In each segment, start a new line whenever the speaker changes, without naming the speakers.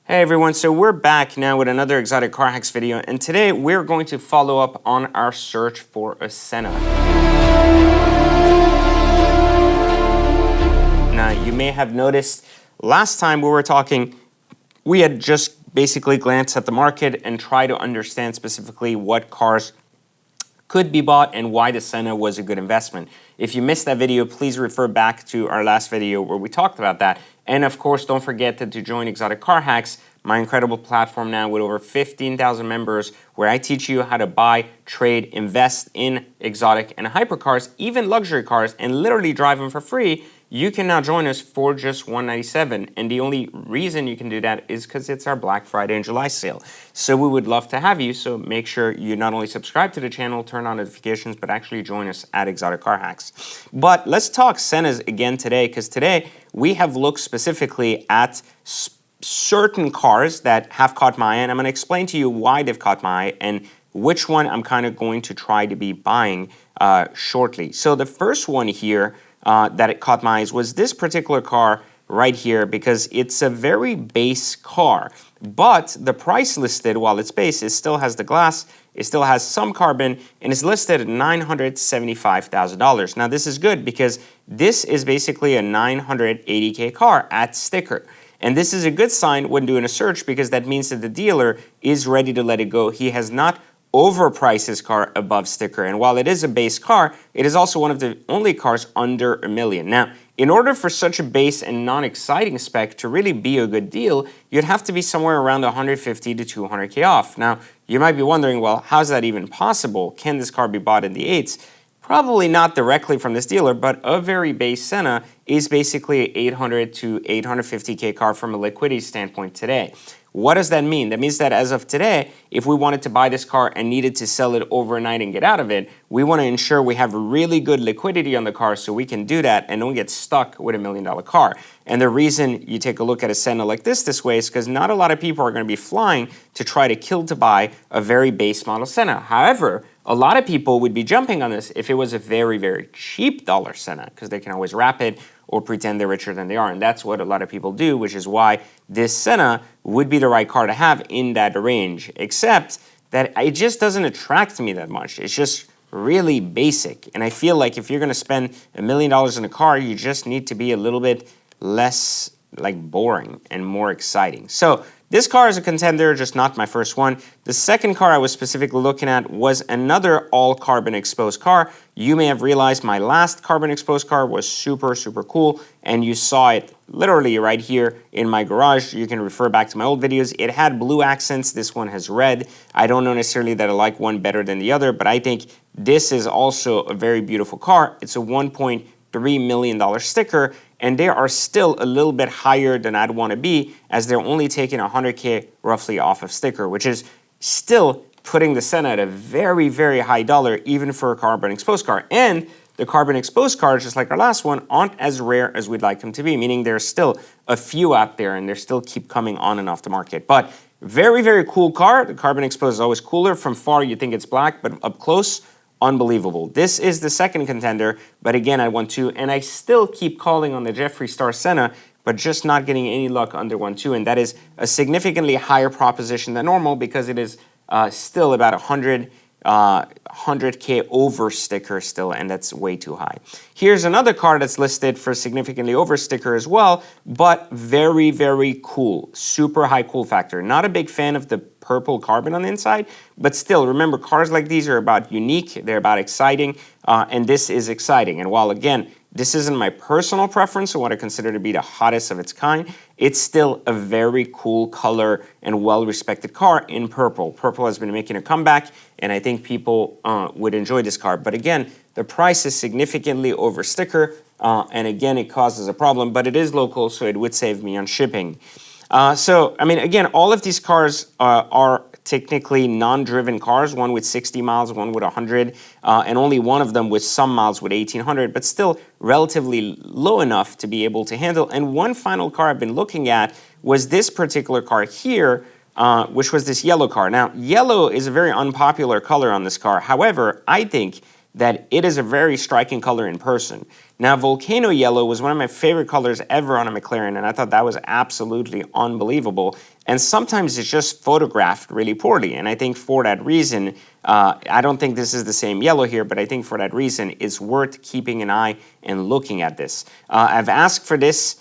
Hey everyone, so we're back now with another exotic car hacks video, and today we're going to follow up on our search for a Senna. Now, you may have noticed last time we were talking, we had just basically glanced at the market and tried to understand specifically what cars could be bought and why the Senna was a good investment. If you missed that video, please refer back to our last video where we talked about that. And of course, don't forget to join Exotic Car Hacks, my incredible platform now with over 15,000 members, where I teach you how to buy, trade, invest in exotic and hypercars, even luxury cars, and literally drive them for free. You can now join us for just $197, and the only reason you can do that is because it's our Black Friday and July sale. So we would love to have you, so make sure you not only subscribe to the channel, turn on notifications, but actually join us at Exotic Car Hacks. But let's talk Sennas again today, because today we have looked specifically at certain cars that have caught my eye, and I'm going to explain to you why they've caught my eye and which one I'm kind of going to try to be buying shortly. So the first one here that it caught my eyes was this particular car right here, because it's a very base car, but the price listed, while it's base, it still has the glass, it still has some carbon, and it's listed at $975,000. Now this is good because this is basically a $980K car at sticker. And this is a good sign when doing a search, because that means that the dealer is ready to let it go. He has not overpriced his car above sticker. And while it is a base car, it is also one of the only cars under $1 million. Now, in order for such a base and non-exciting spec to really be a good deal, you'd have to be somewhere around 150 to 200K off. Now, you might be wondering, well, how's that even possible? Can this car be bought in the 8s? Probably not directly from this dealer, but a very base Senna is basically an 800 to 850K car from a liquidity standpoint today. What does that mean? That means that as of today, if we wanted to buy this car and needed to sell it overnight and get out of it, we want to ensure we have really good liquidity on the car so we can do that and don't get stuck with $1 million car. And the reason you take a look at a Senna like this way is because not a lot of people are going to be flying to try to kill to buy a very base model Senna. However, a lot of people would be jumping on this if it was a very, very cheap dollar Senna, because they can always wrap it or pretend they're richer than they are. And that's what a lot of people do, which is why this Senna would be the right car to have in that range, except that it just doesn't attract me that much. It's just really basic. And I feel like if you're going to spend $1 million in a car, you just need to be a little bit less like boring and more exciting. So this car is a contender, just not my first one. The second car I was specifically looking at was another all carbon exposed car. You may have realized my last carbon exposed car was super, super cool, and you saw it literally right here in my garage. You can refer back to my old videos. It had blue accents. This one has red. I don't know necessarily that I like one better than the other, but I think this is also a very beautiful car. It's a $1.3 million sticker, and they are still a little bit higher than I'd want to be, as they're only taking 100K roughly off of sticker, which is still putting the Senna at a very, very high dollar, even for a carbon exposed car. And the carbon exposed cars, just like our last one, aren't as rare as we'd like them to be, meaning there's still a few out there and they still keep coming on and off the market. But very, very cool car. The carbon exposed is always cooler. From far, you think it's black, but up close, unbelievable. This is the second contender, but again, I want to, and I still keep calling on the Jeffree Star Senna, but just not getting any luck under 1.2, and that is a significantly higher proposition than normal, because it is still about 100K over sticker still, and that's way too high. Here's another car that's listed for significantly over sticker as well, but very, very cool. Super high cool factor. Not a big fan of the purple carbon on the inside, but still, remember, cars like these are about unique, they're about exciting, and this is exciting. And while, again, this isn't my personal preference or what I consider to be the hottest of its kind, it's still a very cool color and well-respected car in purple. Purple has been making a comeback, and I think people would enjoy this car. But again, the price is significantly over sticker, and again, it causes a problem, but it is local, so it would save me on shipping. So, I mean, again, all of these cars are technically non-driven cars, one with 60 miles, one with 100, and only one of them with some miles with 1,800, but still relatively low enough to be able to handle. And one final car I've been looking at was this particular car here, which was this yellow car. Now, yellow is a very unpopular color on this car. However, I think that it is a very striking color in person. Now, Volcano Yellow was one of my favorite colors ever on a McLaren, and I thought that was absolutely unbelievable. and sometimes it's just photographed really poorly. And I think for that reason, I don't think this is the same yellow here, but I think for that reason, it's worth keeping an eye and looking at this. I've asked for this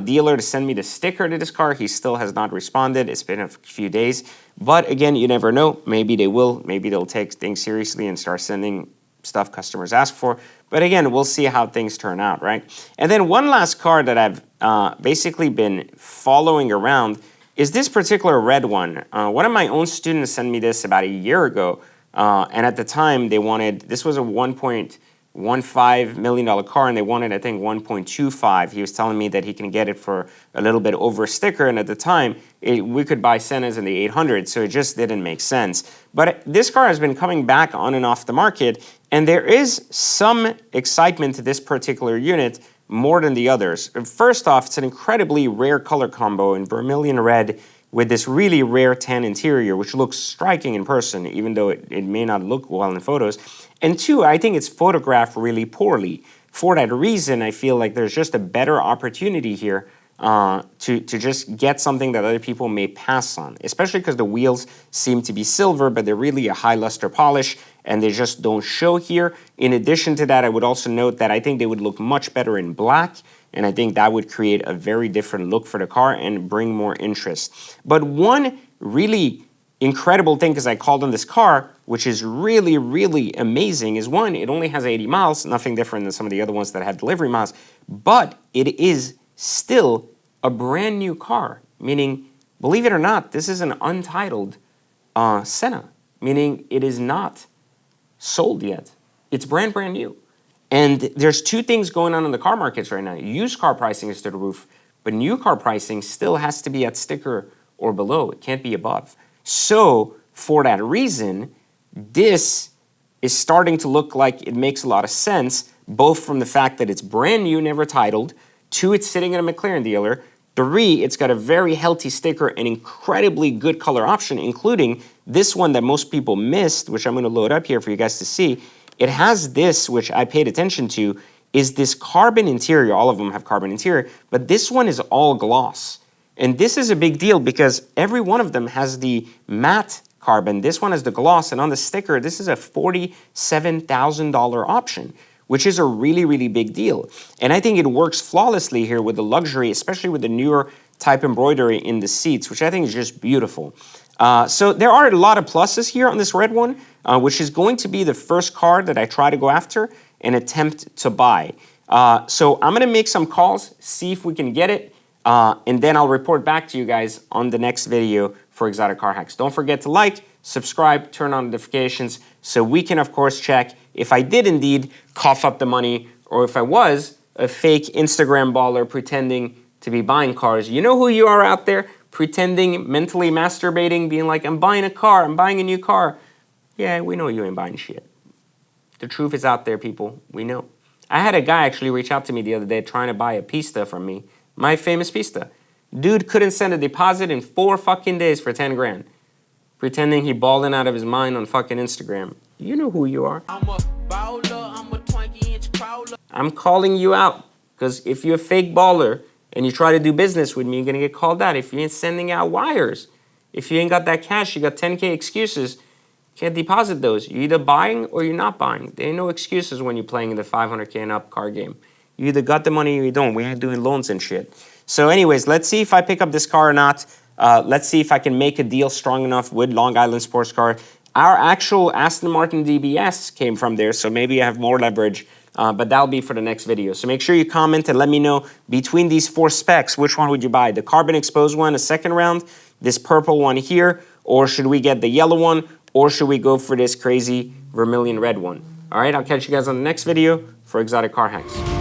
dealer to send me the sticker to this car. He still has not responded. It's been a few days. But again, you never know. Maybe they will. Maybe they'll take things seriously and start sending stuff customers ask for. But again, we'll see how things turn out, right? And then one last car that I've basically been following around is this particular red one. One of my own students sent me this about a year ago. And at the time, they wanted, this was a $1.15 million car, and they wanted, I think, 1.25. He was telling me that he can get it for a little bit over a sticker, and at the time, we could buy Sennas in the 800, so it just didn't make sense. But this car has been coming back on and off the market, and there is some excitement to this particular unit more than the others. First off, it's an incredibly rare color combo in vermilion red with this really rare tan interior, which looks striking in person, even though it may not look well in photos. And two, I think it's photographed really poorly. For that reason, I feel like there's just a better opportunity here to just get something that other people may pass on, especially because the wheels seem to be silver, but they're really a high luster polish, and they just don't show here. In addition to that, I would also note that I think they would look much better in black, and I think that would create a very different look for the car and bring more interest. But one really incredible thing, because I called on this car, which is really, really amazing, is one, it only has 80 miles, nothing different than some of the other ones that have delivery miles, but it is still a brand new car, meaning, believe it or not, this is an untitled Senna, meaning it is not sold yet. It's brand new. And there's two things going on in the car markets right now. Used car pricing is to the roof, but new car pricing still has to be at sticker or below. It can't be above. So for that reason, this is starting to look like it makes a lot of sense, both from the fact that it's brand new, never titled, two, it's sitting at a McLaren dealer, three, it's got a very healthy sticker and incredibly good color option, including this one that most people missed, which I'm going to load up here for you guys to see. It has this, which I paid attention to, is this carbon interior. All of them have carbon interior, but this one is all gloss. And this is a big deal because every one of them has the matte carbon. This one has the gloss, and on the sticker, this is a $47,000 option, which is a really, really big deal. And I think it works flawlessly here with the luxury, especially with the newer type embroidery in the seats, which I think is just beautiful. So there are a lot of pluses here on this red one, which is going to be the first car that I try to go after and attempt to buy. So I'm going to make some calls, see if we can get it, and then I'll report back to you guys on the next video for Exotic Car Hacks. Don't forget to like, subscribe, turn on notifications so we can, of course, check if I did indeed cough up the money or if I was a fake Instagram baller pretending to be buying cars. You know who you are out there, pretending, mentally masturbating, being like, I'm buying a car, I'm buying a new car. Yeah, we know you ain't buying shit. The truth is out there, people. We know. I had a guy actually reach out to me the other day trying to buy a Pista from me, my famous Pista. Dude couldn't send a deposit in 4 fucking days for 10 grand. Pretending he balling out of his mind on fucking Instagram. You know who you are. I'm a baller, I'm a 20-inch crawler. I'm calling you out, because if you're a fake baller and you try to do business with me, you're gonna get called out. If you ain't sending out wires, if you ain't got that cash, you got 10K excuses, can't deposit those. You're either buying or you're not buying. There ain't no excuses when you're playing the 500K and up car game. You either got the money or you don't. We ain't doing loans and shit. So anyways, let's see if I pick up this car or not. Let's see if I can make a deal strong enough with Long Island Sports Car. Our actual Aston Martin DBS came from there, so maybe I have more leverage, but that'll be for the next video. So make sure you comment and let me know between these 4 specs, which one would you buy? The carbon exposed one, a second round, this purple one here, or should we get the yellow one, or should we go for this crazy vermilion red one? All right, I'll catch you guys on the next video for Exotic Car Hacks.